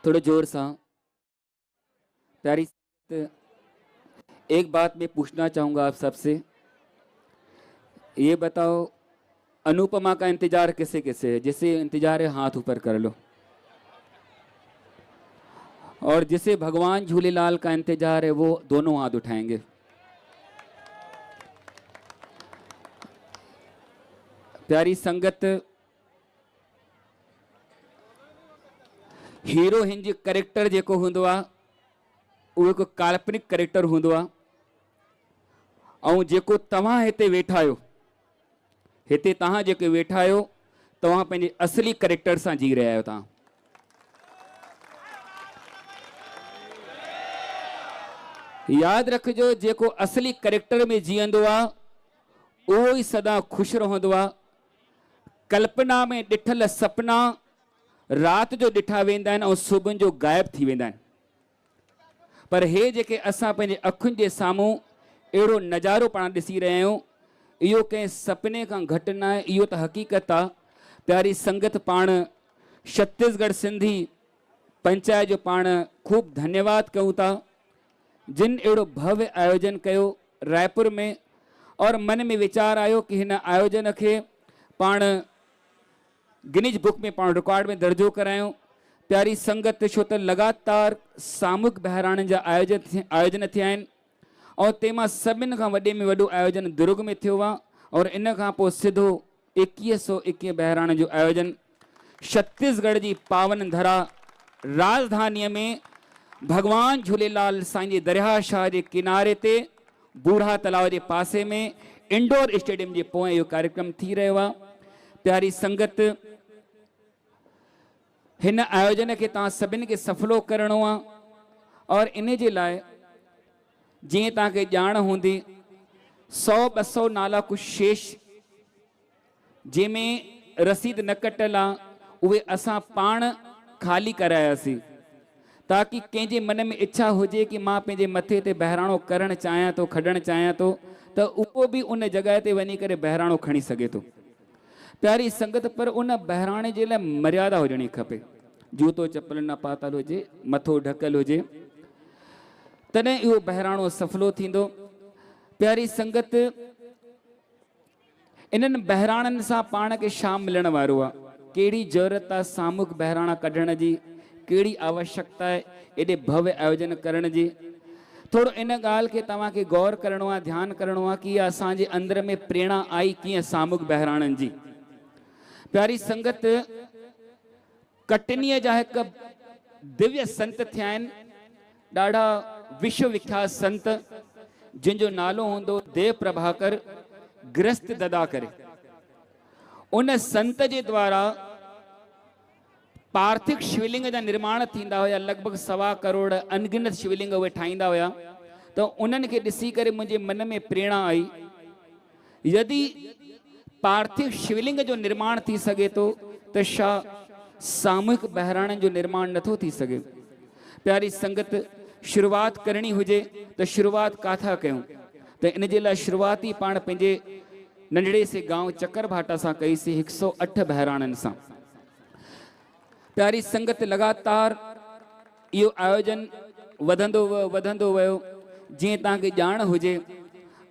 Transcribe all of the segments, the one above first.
थोड़ा जोर सा। प्यारी संगत, एक बात मैं पूछना चाहूंगा आप सबसे, ये बताओ अनुपमा का इंतजार किसे किसे है? जिसे इंतजार है हाथ ऊपर कर लो। और जिसे भगवान झूलेलाल का इंतजार है वो दोनों हाथ उठाएंगे। प्यारी संगत, हीरो हिंज करेक्टर जेको हुंदो आ उहो हिकु काल्पनिक करेक्टर हुंदो आ। ऐं जेको तव्हां हिते वेठा आहियो, हिते तव्हां जेके वेठा आहियो, तव्हां पंहिंजे असली करेक्टर सां जी रहिया आहियो। तव्हां यादि रखिजो, जेको असली करेक्टर में जीअंदो आहे उहो ई सदा ख़ुशि रहंदो आहे। कल्पना में ॾिठल सपना राति जो ॾिठा वेंदा आहिनि ऐं सुबुह जो ग़ाइब थी वेंदा आहिनि। पर हे जेके असां पंहिंजे अखियुनि जे साम्हूं अहिड़ो नज़ारो पाण ॾिसी रहिया आहियूं, इहो कंहिं सपने खां घटि न आहे, इहो त हक़ीक़त आहे। प्यारी संगत, पाण छत्तीसगढ़ सिंधी पंचायत जो पाण खूब धन्यवाद कयूं था, जिन अहिड़ो भव्य आयोजन कयो रायपुर में। और मन में वीचार आयो कि हिन आयोजन खे पाण गिनीज बुक में पाण रिकॉर्ड में दर्जो करायूं। प्यारी संगत, छो त लगातार सामूहिक बहिराणनि जा आयोजन थिया आहिनि और तंहिंमां सभिनि खां वॾे में वॾो आयोजन दुर्ग में थियो आहे। और इन खां पोइ सिधो 2121 बहिराणे जो आयोजन छत्तीसगढ़ जी पावन धरा राजधानीअ में भगवान झूलेलाल साईं जे दरिया शाह जे किनारे ते बूढ़ा तलाव जे पासे में इंडोर स्टेडियम जे पोएं इहो कार्यक्रम थी रहियो आहे। प्यारी संगत, हिन आयोजन खे तव्हां सभिनी खे सफलो करणो आहे और इन जे लाइ जीअं तव्हांखे ॼाण हूंदी 100-200 नाला कुझु शेष जंहिंमें रसीद न कटियल आहे उहे असां पाण ख़ाली करायासीं, ताकि कंहिंजे मन में इच्छा हुजे कि मां पंहिंजे मथे ते बहिराणो करणु चाहियां थो, खणणु चाहियां थो, त उहो बि उन जॻह ते वञी करे बहिराणो खणी सघे थो। प्यारी संगत, पर उन बहिराणे जे लाइ मर्यादा हुजणी खपे। जूतो चप्पल न पातल हुजे, मथो ढकल हुजे, तॾहिं इहो बहिराणो सफलो थींदो। प्यारी संगत, इन्हनि बहिराणनि सां पाण खे छा मिलण वारो आहे? कहिड़ी ज़रूरत आहे सामूहिक बहिराणा कढण जी? कहिड़ी आवश्यकता आहे एॾे भव्य आयोजन करण जी? थोरो इन ॻाल्हि खे तव्हांखे गौर करणो आहे, ध्यानु करणो आहे कि असांजे अंदर में प्रेरणा आई कीअं सामूहिक बहिराणनि जी। प्यारी संगत, कटनीअ जा हिकु दिव्य संत थिया आहिनि, ॾाढा विश्वविख्यात संत, जिन जो नालो हूंदो देव प्रभाकर गृहस्थ ददा करे। उन संत जे द्वारा पार्थिव शिवलिंग जा निर्माण थींदा हुया, लगभग 1.25 करोड़ अनगिनत शिवलिंग उहे ठाहींदा हुया। त उन्हनि खे ॾिसी करे मुंहिंजे मन में प्रेरणा आई, यदि पार्थिव शिवलिंग जो निर्माण थी सघे थो त छा सामूहिक बहिराणनि जो निर्माण नथो थी सघे? प्यारी संगत, शुरूआत करणी हुजे त शुरूआत काथां कयूं? त इन जे लाइ शुरूआत ई पाण पंहिंजे नंढड़े से गांव चकरभाटा सां कईसीं, 108 बहिराणनि सां। प्यारी संगत, लगातार इहो आयोजन वधंदो वियो। जीअं तव्हांखे ॼाण हुजे,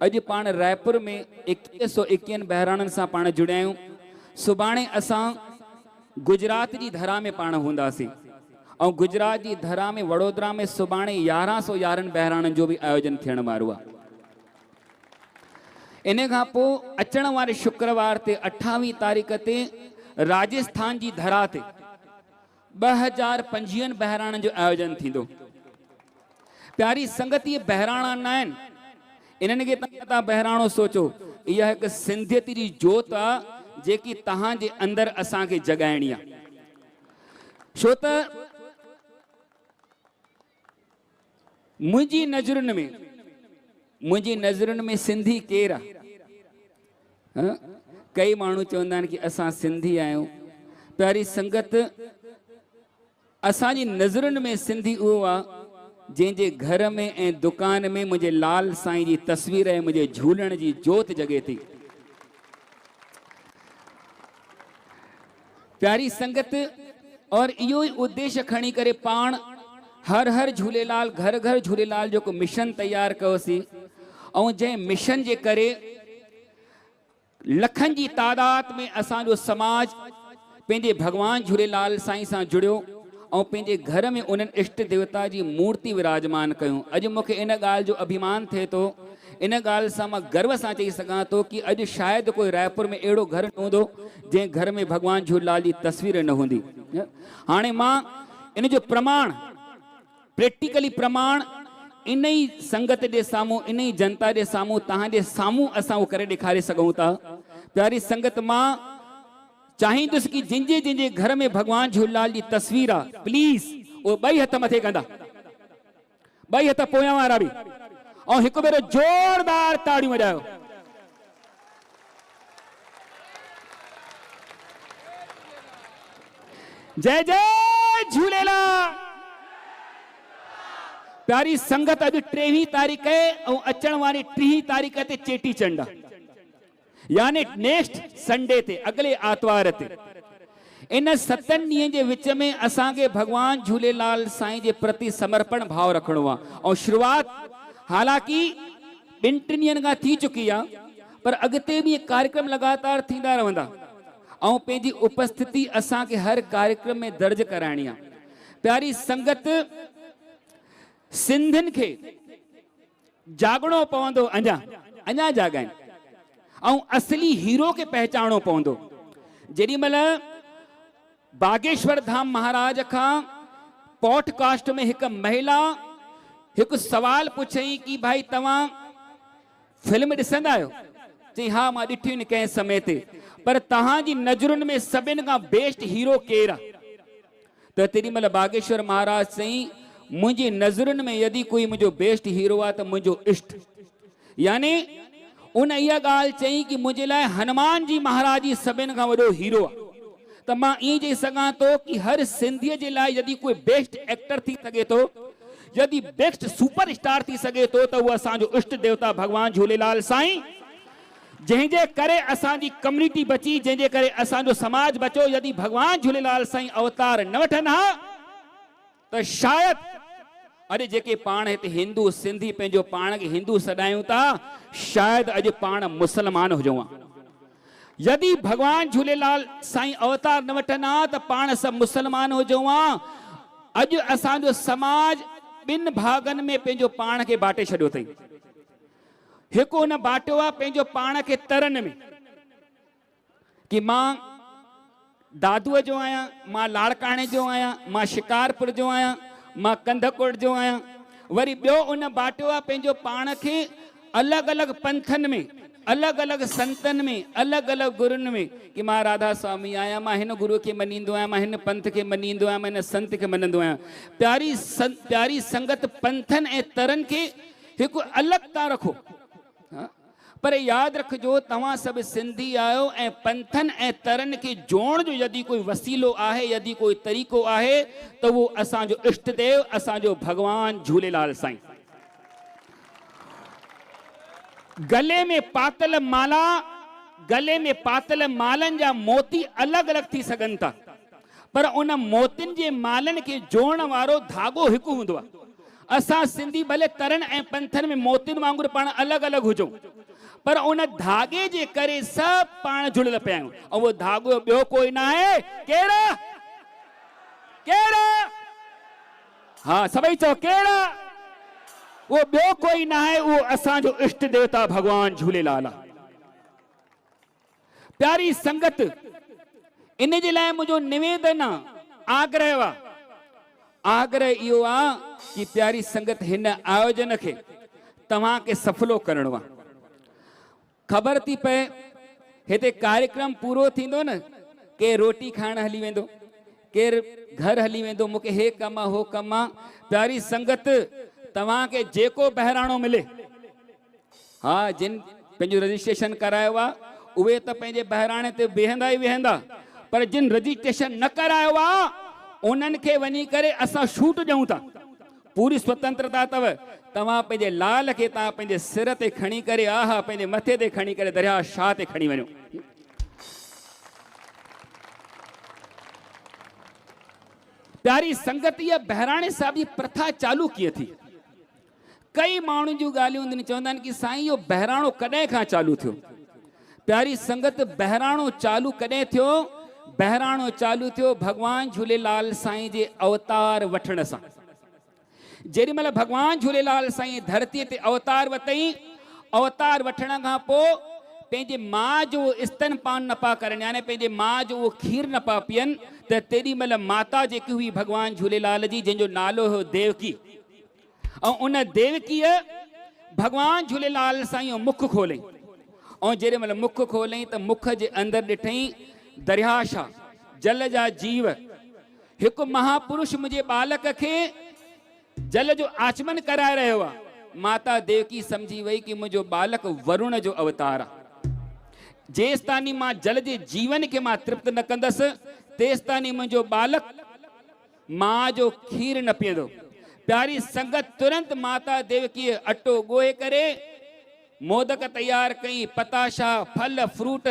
अॼु पाण रायपुर में 2121 बहिराणनि सां पाण जुड़िया आहियूं। सुभाणे असां गुजरात जी धरा में पाण हूंदासीं ऐं गुजरात जी धरा में वडोदरा में सुभाणे 1111 बहिराणनि जो बि आयोजन थियण वारो आहे। इन खां पोइ अचण वारे शुक्रवार ते 28 तारीख़ ते राजस्थान जी धरा ते 2025 बहिराणनि जो आयोजन थींदो। प्यारी संगत, ये बहिराणा न आहिनि, इन्हनि खे तव्हां बहिराणो सोचो, इहा हिकु सिंधियत जी जोत आहे जेकी तव्हांजे अंदरि असांखे जगाइणी आहे। छो त मुंहिंजी नज़रुनि में सिंधी केरु आहे? कई माण्हू चवंदा आहिनि कि असां सिंधी आहियूं। प्यारी संगत, असांजी नज़रुनि में सिंधी उहो आहे जंहिंजे घर में ऐं दुकान में मुंहिंजे लाल साईं जी तस्वीर ऐं मुंहिंजे झूलण जी जोत जगे थी। प्यारी संगत, और इहो ई उद्देश्य खणी करे पाण हर हर झूलेलाल घर घर झूलेलाल जो को मिशन तैयार कयोसीं ऐं जंहिं मिशन जे करे लखनि जी तादाद में असांजो समाज पंहिंजे भगवान झूलेलाल साईं सां जुड़ियो और पंहिंजे घर में उन्हनि इष्ट देवता जी मूर्ति विराजमान कयूं। अॼु मूंखे इन ॻाल्हि जो अभिमान थिए थो, इन ॻाल्हि सां मां गर्व सां चई सघां थो कि अॼु शायदि कोई रायपुर में अहिड़ो घर न हूंदो जंहिं घर में भगवान झूलेलाल जी तस्वीर न हूंदी। हाणे मां इन जो प्रमाण, प्रैक्टिकली प्रमाण इन ई संगत जे साम्हूं, इन ई जनता जे साम्हूं, तव्हांजे साम्हूं असां उहो करे ॾेखारे सघूं था। प्यारी संगत, मां चाहींदुसि कि जिंहिंजे जिंहिंजे घर में भगवान झूलेलाल जी तस्वीर आहे, प्लीज़ उहो ॿई हथ मथे कंदा, ॿई हथ पोयां वारा बि, और हिकु भेरो जोरदार ताड़ियूं वॼायो। जय जय झूलेलाल। प्यारी संगत, अॼु 23 तारीख़ ऐं अचण वारी 30 तारीख़ ते चेटी चंड आहे, यानी नेक्स्ट संडे ते, अगले आतवार ते। इन 7 ॾींहंनि जे विच में असांखे भगवान झूलेलाल साईं जे प्रति समर्पण भाव रखणो आहे। और शुरुआत हालांकि 2-3 ॾींहंनि खां थी चुकी आहे, पर अॻिते बि कार्यक्रम लगातार थींदा रहंदा और पंहिंजी उपस्थिति असांखे हर कार्यक्रम में दर्ज कराइणी आहे। प्यारी संगत, सिंधियुनि खे जागणो पवंदो, अञा जागाइनि, और असली हीरो के पहचानो पवंदो। जेडी महिल बागेश्वर धाम महाराज का पॉडकास्ट में एक महिला एक सवाल पुछई कि भाई तव्हां फिल्म ॾिसंदा आहियो? चई हाँ, मां ॾिठियूं आहिनि कंहिं समय ते, पर तव्हांजी नज़रुनि में सभिनि खां बेस्ट हीरो केरु आहे? त तेॾी महिल बागेश्वर महाराज चई, मुंहिंजी नज़रुनि में यदि कोई मुंहिंजो बेस्ट हीरो आहे त मुंहिंजो इष्ट, यानी उन इहा ॻाल्हि चई कि मुंहिंजे लाइ हनुमान जी महाराज ही सभिनि खां वॾो हीरो आहे। त मां ईअं चई सघां थो कि हर सिंधीअ जे लाइ यदि कोई बेस्ट एक्टर थी सघे थो, यदि बेस्ट सुपर स्टार थी सघे थो, त उहो असांजो इष्ट देवता भगवान झूलेलाल साईं, जंहिंजे करे असांजी कम्युनिटी बची, जंहिंजे करे असांजो समाज बचो। यदि भगवान झूलेलाल साईं अवतार न वठनि हा त शायदि अरे जेके पाण हिते हिंदू सिंधी पंहिंजो पाण खे हिंदू सॾायूं था, शायदि अॼु पाण मुसलमान हुजूं हा। यदि भगवान झूलेलाल साईं अवतार न वठनि हा त पाण सभु मुसलमान हुजूं हा। अॼु असांजो समाज 2 भागनि में पंहिंजो पाण खे बाटे छॾियो अथई। हिकु हुन बाटियो आहे पंहिंजो पाण खे तरन में कि मां दादूअ जो आहियां, मां लाड़काणे जो आहियां, मां शिकारपुर जो आहियां, मां कंधकोट जो आहियां। वरी ॿियो उन बाटियो आहे पंहिंजो पाण खे अलॻि अलॻि पंथनि में, अलॻि अलॻि संतनि में, अलॻि अलॻि गुरुनि में, कि मां राधा स्वामी आहियां, मां हिन गुरुअ खे मञींदो आहियां, मां हिन पंथ खे मञींदो आहियां, मां हिन संत खे मञंदो आहियां। प्यारी संगत, पंथनि ऐं तरनि खे हिकु अलॻि था रखो, पर यादि रखिजो तव्हां सभु सिंधी आहियो ऐं पंथनि ऐं तरनि खे जोड़ण जो यदि कोई वसीलो आहे, यदि कोई तरीक़ो आहे, त उहो असांजो इष्ट देव, असांजो भगवान झूलेलाल साईं। गले में पातल माला, गले में पातल मालनि जा मोती अलॻि अलॻि थी सघनि था, पर उन मोतियुनि जे मालनि खे जोड़ण वारो धागो हिकु हूंदो आहे। असां सिंधी भले तरन ऐं पंथनि में मोतियुनि वांगुरु पाण अलॻि अलॻि हुजूं, पर उन धागे जे करे सभु पाण जुड़ियल पिया आहियूं। ऐं उहो धागो ॿियो कोई न आहे, कहिड़ा कहिड़ा, हाँ सभई चओ कहिड़ा, वो ॿियो कोई न आहे, उहो असांजो इष्ट देवता भगवान झूलेलाल आहे। प्यारी संगत, इन जे लाइ मुंहिंजो निवेदन आहे, आग्रह आहे, आग्रह इहो आहे कि प्यारी संगत, हिन आयोजन खे तव्हांखे सफलो करणो आहे। ख़बर थी पए हिते कार्यक्रम पूरो थींदो न, के रोटी खाइण हली वेंदो, केरु घर हली वेंदो, मूंखे हे कमु आहे, हो कमु आहे। प्यारी संगत, तव्हांखे जेको बहिराणो मिले, हाँ जिन पंहिंजो रजिस्ट्रेशन करायो आहे उहे त पंहिंजे बहिराणे ते वेहंदा ई वेहंदा, पर जिन रजिस्ट्रेशन न करायो आहे उन्हनि खे वञी करे असां शूट ॾियूं था। पूरी स्वतंत्रता अथव, तव्हां पंहिंजे लाल खे तव्हां पंहिंजे सिर ते खणी करे, आहा पंहिंजे मथे ते खणी करे दरिया शाह ते खणी वञो। प्यारी संगत इहा बहिराणे साहिब जी प्रथा चालू कीअं थी? कई माण्हुनि जूं ॻाल्हियूं हूंदियूं चवंदा आहिनि कि साईं इहो बहिराणो कॾहिं खां चालू थियो? प्यारी संगत बहिराणो चालू कॾहिं थियो? बहिराणो चालू थियो भगवान झूलेलाल साईं जे अवतार वठण सां। जेॾी महिल भगवान झूलेलाल साईं धरतीअ ते अवतार वतई, अवतार वठण खां पोइ पंहिंजे माउ जो स्तनपान न पा करनि, यानी पंहिंजे माउ जो उहो खीर न पा पीअनि, त तेॾी महिल माता जेकी हुई भगवान झूलेलाल जी, जंहिंजो नालो हो देवकी, ऐं उन देवकीअ भगवान झूलेलाल साईं मुख खोलई। ऐं जेॾी महिल मुख खोलई त मुख जे अंदरि ॾिठई दरिया छा, जल जा जीव, हिकु महापुरुष मुंहिंजे बालक खे जल जो आचमन कराए रहियो आहे। माता देवकी समझी वई कि मुंहिंजो बालक वरुण जो अवतार आहे। जेसितानी मां जल जे जीवन खे मां तृप्त न कंदसि, तेसितानी मुंहिंजो बालक मां जो खीर न पीअंदो। प्यारी संगत तुरंत माता देवकीअ अटो ॻोहे करे मोदक तैयार कई, पताशा, फल, फ्रूट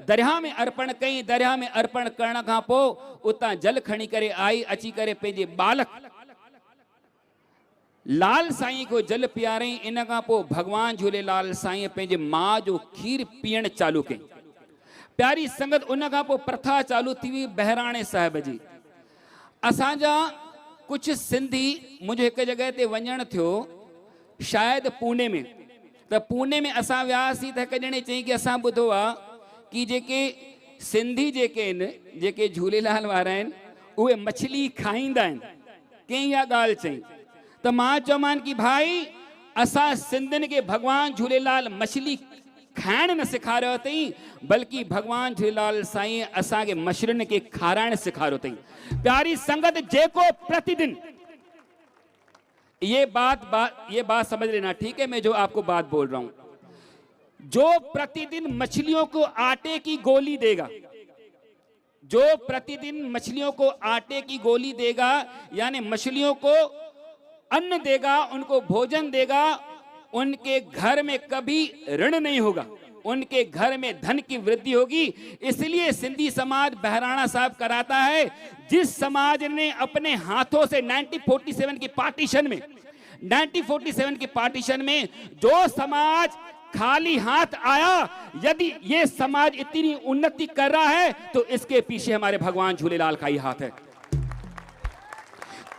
दरिया में अर्पण कई। दरिया में अर्पण करण खां पोइ उतां जल खणी करे आई, अची करे पंहिंजे बालक लाल साईं को जल पियारई। इन खां पोइ भगवान झूलेलाल साईं पंहिंजे माउ जो खीर पीअण चालू कई। प्यारी संगत उन खां पोइ प्रथा चालू थी हुई बहिराणे साहिब जी। असांजा कुझु सिंधी, मुंहिंजो हिकु जॻह ते वञणु थियो, शायदि पुणे में, त पुणे में असां वियासीं त हिकु ॼणे चई कि असां ॿुधो आहे कि जेके सिंधी जेके आहिनि, जेके झूलेलाल वारा आहिनि, उहे मछली खाईंदा आहिनि। कंहिं इहा ॻाल्हि चई त मां चयोमांनि कि भाई असां सिंधियुनि खे भगवान झूलेलाल मछली खाइण न सेखारियो अथई, बल्कि भगवान झूलेलाल साईं असांखे मछलियुनि खे खाराइण सेखारियो अथई। प्यारी संगत, जेको प्रतिदिन ये बात समझ लेना, ठीक है? मैं जो आपको बात बोल रहा हूं, जो प्रतिदिन मछलियों को आटे की गोली देगा, जो प्रतिदिन मछलियों को आटे की गोली देगा, यानी मछलियों को अन्न देगा, उनको भोजन देगा, उनके घर में कभी ऋण नहीं होगा, उनके घर में धन की वृद्धि होगी। इसलिए सिंधी समाज बहराणा साहब कराता है। जिस समाज ने अपने हाथों से 1947 की पार्टीशन में जो समाज खाली हाथ आया, यदि ये समाज इतनी उन्नति कर रहा है तो इसके पीछे हमारे भगवान झूलेलाल का ही हाथ है।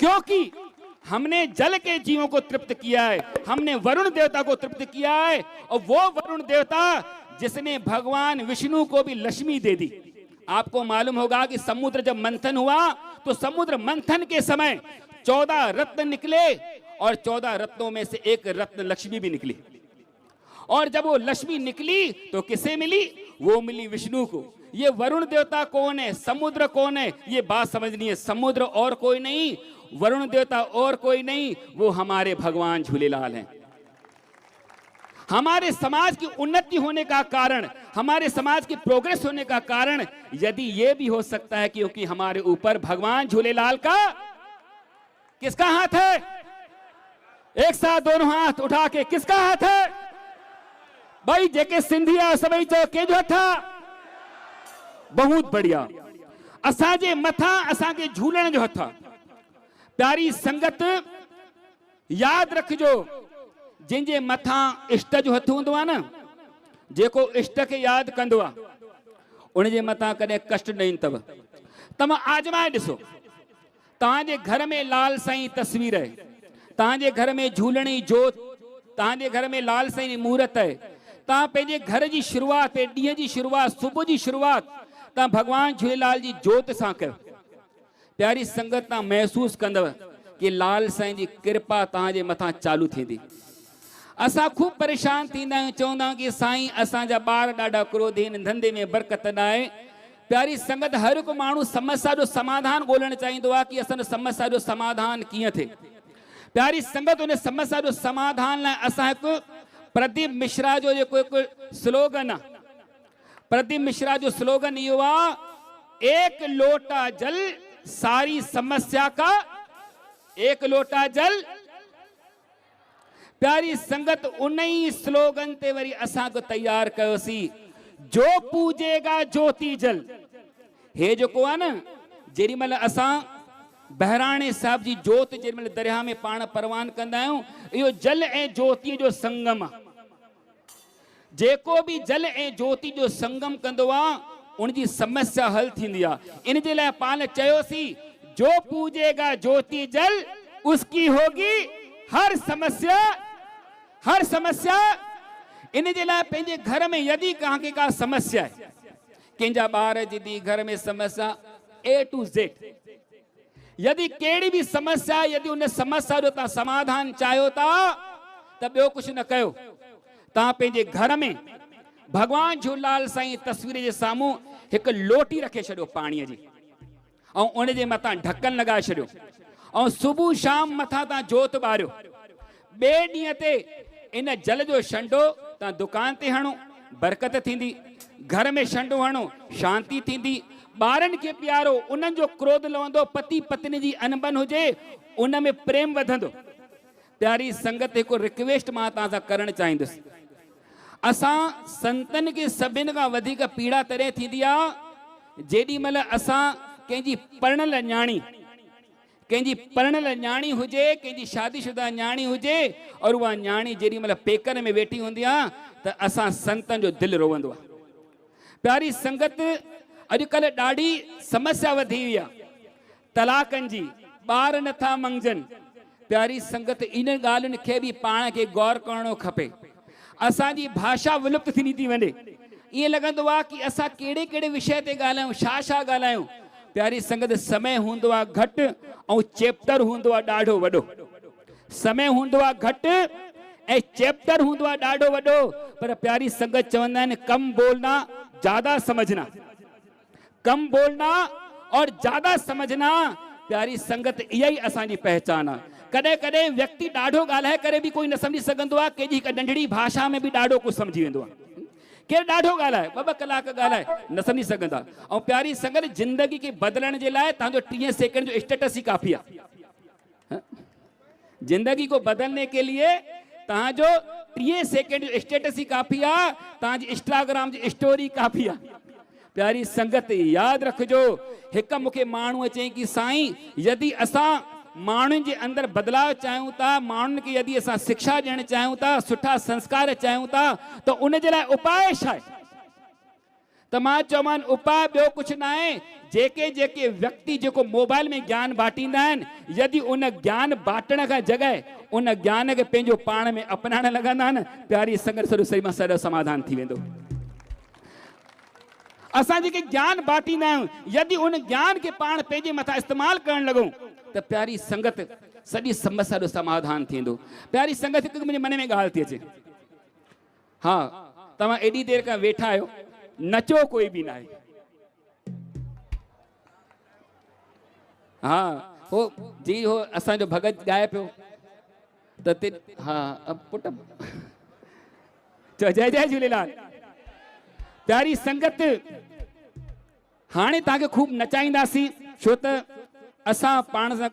क्योंकि हमने जल के जीवों को तृप्त किया है, हमने वरुण देवता को तृप्त किया है, और वो वरुण देवता जिसने भगवान विष्णु को भी लक्ष्मी दे दी। आपको मालूम होगा कि समुद्र जब मंथन हुआ तो समुद्र मंथन के समय 14 रत्न निकले, और 14 रत्नों में से एक रत्न लक्ष्मी भी निकली। और जब वो लक्ष्मी निकली तो किसे मिली? वो मिली विष्णु को। ये वरुण देवता कौन है, समुद्र कौन है, ये बात समझनी है। समुद्र और कोई नहीं, वरुण देवता और कोई नहीं, वो हमारे भगवान झूलेलाल हैं। हमारे समाज की उन्नति होने का कारण, हमारे समाज की प्रोग्रेस होने का कारण यदि ये भी हो सकता है क्योंकि हमारे ऊपर भगवान झूलेलाल का किसका हाथ है? एक साथ दोनों हाथ उठा के किसका हाथ है? भाई जेके सिंधिया सभई चो केजो था। बहुत बढ़िया। असांजे मथा असांखे झूलण जो हथ। प्यारी संगत, याद रखजो, जिनजे मथा इष्ट जो हथ हूंदो आहे न, जेको इष्ट के याद कंदो आहे, उनजे मथा कदे कष्ट न ईंदव। तव्हां आजमाए ॾिसो, तव्हांजे घर में लाल साईं तस्वीर है, तव्हांजे घर में झूलणी जोत, तव्हांजे घर में लाल साईं जी मूर्त है, तव्हां पंहिंजे घर जी शुरूआत, ॾींहं जी शुरूआत, सुबुह जी शुरूआत तव्हां भगवान झूलेलाल जी जोत सां कयो। प्यारी संगत, तव्हां महसूस कंदव कि लाल साईं जी कृपा तव्हांजे मथां चालू थींदी। असां खूब परेशान थींदा आहियूं, चवंदा आहियूं कि साईं असांजा ॿार ॾाढा क्रोधी आहिनि, धंधे में बरकत न आहे। प्यारी संगत, हर हिकु माण्हू समस्या जो समाधान ॻोल्हणु चाहींदो आहे कि असांजो समस्या जो समाधान कीअं थिए। प्यारी संगत, उन समस्या जो समाधान लाइ असां हिकु प्रदीप मिश्रा जो जेको हिकु स्लोगन आहे, प्रदीप मिश्रा जो स्लोगन इहो आहे, एक लोटा जल सारी समस्या का एक लोटा जल। प्यारी संगत, उन ही स्लोगन ते वरी असां को तैयार कयोसीं, जो पूजेगा ज्योति जल। हे जेको आहे न, जेॾी महिल असां बहिराणे साहिब जी जोत जेमल दरिया में पाण परवान कंदा आहियूं, इहो जल ऐं ज्योति जो संगम आहे। जेको भी जल ऐं ज्योति जो संगम कंदो आहे उनजी समस्या हल थींदी आहे। इन जे लाइ पाण चयोसीं, जो पूजेगा ज्योति जल उसकी होगी हर समस्या, हर समस्या। इन जे लाइ पंहिंजे घर में यदि कहांखे का समस्या है, कंहिंजा ॿार जी घर में समस्या A to Z, यदि कहिड़ी भी समस्या, यदि उन समस्या जो तव्हां समाधान चाहियो था त ॿियो कुझु न कयो, तव्हां पंहिंजे घर में भगवान झूलेलाल साईं तस्वीर जे साम्हूं हिकु लोटी रखे छॾियो पाणीअ जी, ऐं उन जे मथां ढक्कन लॻाए छॾियो, ऐं सुबुह शाम मथां तव्हां जोत ॿारियो। ॿिए ॾींहं ते इन जल जो छंडो तव्हां दुकान ते हणो, बरकत थींदी। घर में छंडो हणो, शांती थींदी। ॿारनि खे प्यारो, उन्हनि जो क्रोध लवंदो। पति पत्नी जी अनबन हुजे, उन में प्रेम वधंदो। प्यारी संगत, हिकु रिक्वेस्ट मां तव्हां सां करणु चाहींदुसि। असां संतनि खे सभिनि खां वधीक पीड़ा तॾहिं थींदी आहे जेॾी महिल असां कंहिंजी पढ़णल न्याणी, कंहिंजी पढ़णल न्याणी हुजे, कंहिंजी शादीशुदा न्याणी हुजे, और उहा न्याणी जेॾी महिल पेकर में वेठी हूंदी आहे त असां संतनि जो दिलि रोवंदो आहे। प्यारी संगत, अॼुकल्ह ॾाढी समस्या वधी हुई आहे तलाकनि जी, ॿार नथा मंगजनि। प्यारी संगत, इन ॻाल्हियुनि खे बि पाण खे गौर करणो खपे। असांजी भाषा विलुप्त थींदी थी वञे। ईअं लॻंदो आहे कि असां कहिड़े कहिड़े विषय ते ॻाल्हायूं, छा ॻाल्हायूं। प्यारी संगत, समय हूंदो आहे घटि ऐं चैप्टर हूंदो आहे ॾाढो वॾो। समय हूंदो आहे घटि ऐं चैप्टर हूंदो आहे ॾाढो वॾो। पर प्यारी संगत चवंदा आहिनि, कम बोलना ज्यादा समझना, कम बोलना और ज्यादा समझना। प्यारी संगत, इहा ई असांजी पहचान आहे। कॾहिं कॾहिं व्यक्ति ॾाढो ॻाल्हाए करे बि कोई न सम्झी सघंदो आहे, कंहिंजी हिकु नंढड़ी भाषा में बि ॾाढो कुझु सम्झी वेंदो आहे। केरु ॾाढो ॻाल्हाए, ॿ कलाक ॻाल्हाए, न सम्झी सघंदा। ऐं प्यारी संगत, ज़िंदगी खे बदिलण जे लाइ तव्हांजो 30 सेकंड जो स्टेटस ही काफ़ी आहे। जिंदगी को बदलने के लिए तव्हांजो 30 सेकंड जो स्टेटस ही काफ़ी आहे, तव्हांजी इंस्टाग्राम जी स्टोरी काफ़ी आहे। प्यारी संगत, यादि रखिजो, हिकु मूंखे माण्हूअ चई कि साईं, यदि असां माण्हुनि जे अंदरि बदिलाव चाहियूं था, माण्हुनि खे यदि असां शिक्षा ॾियणु चाहियूं था, सुठा संस्कार चाहियूं था, त उन जे लाइ उपाय छा आहे? त मां चवमान, उपाय ॿियो कुझु न आहे। जेके जेके व्यक्ति जेको मोबाइल में ज्ञान बांटींदा आहिनि, यदि उन ज्ञान बांटण खां जॻहि उन ज्ञान खे पंहिंजो पाण में अपनाइण लॻंदा आहिनि, प्यारी संगत, सॼो सही मां सॼो समाधान थी वेंदो। असां जेके ज्ञान बांटींदा आहियूं, यदि उन ज्ञान खे पाण पंहिंजे मथां इस्तेमालु करणु लॻूं त प्यारी संगत, सॼी समस्या जो समाधान थींदो। प्यारी संगत, हिकु मुंहिंजे मन में ॻाल्हि थी अचे। हा, तव्हां एॾी देरि खां वेठा आहियो, नचो कोई बि न आहे। हा, हो जी, हो असांजो भगत ॻाए पियो त हा पुट जय जय झूलेलाल। प्यारी संगत, हाणे तव्हांखे खूब नचाईंदासीं, छो त असां पाण सां